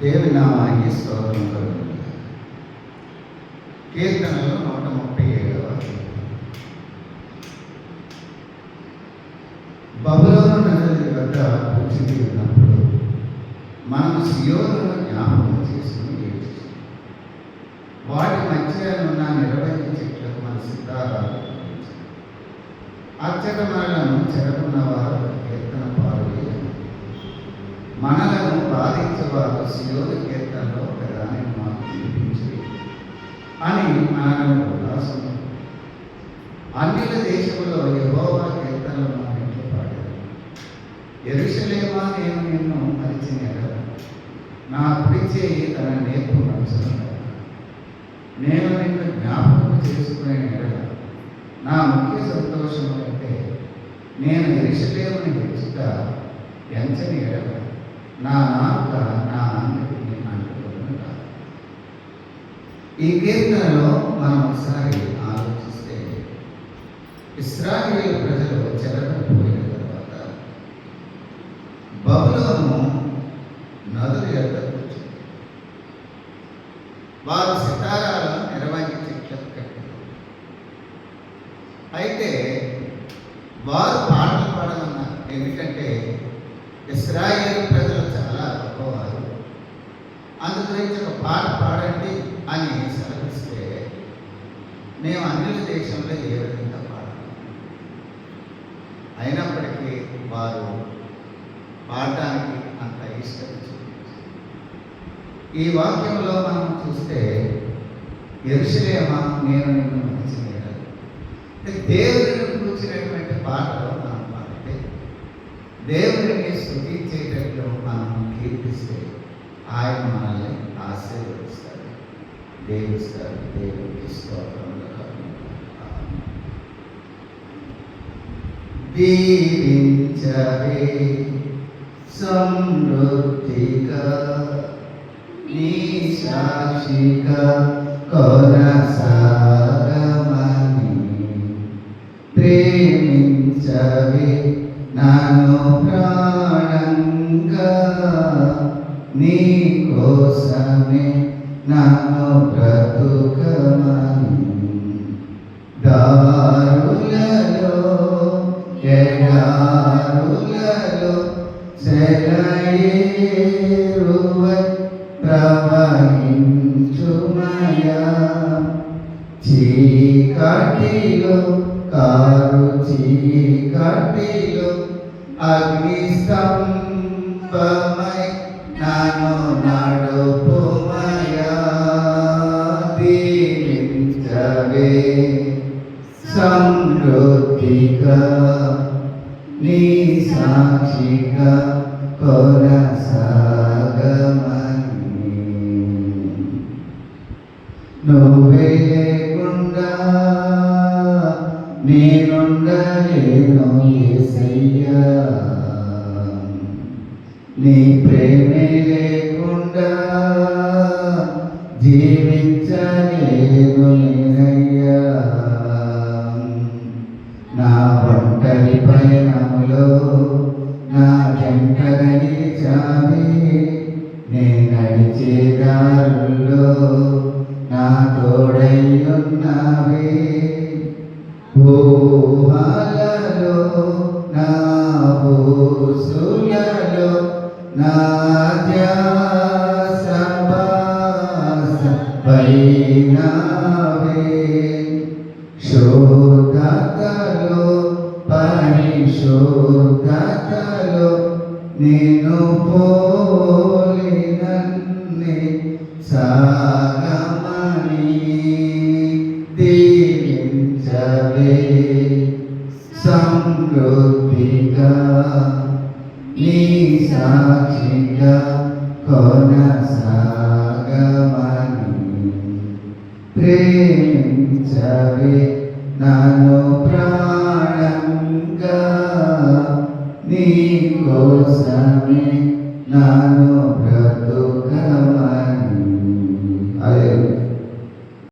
దేవుని నామానికి స్తోత్రం కలుగును. కీర్తనలు 137వ బబులోను నగరి వద్ద కూర్చుని ఉన్నప్పుడు మనం సియోనును జ్ఞాపకం చేసుకుని ఏడ్చి వాటి మధ్యనున్న నిరవధి చెట్లకు మన సితారాలు అత్యకమలను చెరకున్న వారు కీర్తన పాడులేదు. మనలను బాధించేవారు సియోను కీర్తనలో ఒకదాన్ని మాకు వినిపించి అని మనను ఉల్లాసం. అన్యుల దేశంలో యెహోవా కీర్తనలు మా ఇంట్లో పాడారు. యెరూషలేమా, నేను నిన్ను మరిచిన ఎడల నా కుడి చేయి తన నేర్పు నడుచును. నేను నిన్ను జ్ఞాపకం చేసుకునే ఎడల నా ముఖ్య సంతోషం కంటే నేను యెరూషలేముని హెచ్చుట ఎంచని ఎడల నా నాలుక నా అంగటిని అంటుకోవడం కాదు. ఈ కీర్తనలో మనం ఒకసారి ఆలోచిస్తే, ఇశ్రాయేలు ప్రజలు చెరకు పోయిన తర్వాత బబులోను నదుల యొద్ద కూర్చుంది. వారు సితారాలను నిరవంగి చెట్లకు కట్టారు. అయితే వారు పాటలు పాడమన్నారు. ఎందుకంటే ఇశ్రాయేలు ప్రజలు చాలా గొప్పవారు, అందుగురించి ఒక పాట పాడండి అని సెలవిస్తే మేము అన్యుల దేశంలో ఏ విధంగా పాడతాం. అయినప్పటికీ వారు పాడడానికి అంత ఇష్టం చూపించారు. ఈ వాక్యంలో మనం చూస్తే యెరూషలేమా, నేను నిన్ను మరిచిన ఎడల, దేవుడిని కూర్చున్నటువంటి పాటలో మనం పాడితే, దేవుడిని స్తుతించేటట్లు మనం కీర్తిస్తే ఆయన మనల్ని ఆశీర్వదిస్తాడు, దీవిస్తాడు. దేవుడికి స్తోత్రం. దీవించవే సమృద్ధిగా నీ సాక్షిగా కొనసాగమని, ప్రేమించవే నన్ను ప్రాణంగా, నీ కోసమే నన్ను బ్రతుకమని. దారులలో ఎడారులలో సెలయేరువై ప్రవహించుమయా, చీకటిలో కారు చీకటిలో అగ్నిస్తంభమై నన్ను నడుపుమయా. దీవించవే సమృద్ధిగా నీ సాక్షిగా కొనసాగమని. నువ్వే లేకుండా నేనుండలేను యేసయ్యా, నీ ప్రేమే లేకుండా జీవించలేను నేనయ్యా. నా ఒంటరి పయనములో నా జంటగా నిలిచావే, నే నడిచే దారుల్లో నా తోడై ఉన్నావే. ఊహలలో నా ఊసులలో నా ధ్యాస పైనావే. శోధతలో పరిశోధతలో నేను పోలినన్ని సాగమని. దీవించవే సమృద్ధిగా నీ సాక్షిగా కొనసాగమని. ప్రేమించవే నన్ను ప్రాణంగా, నీ కోసమే నన్ను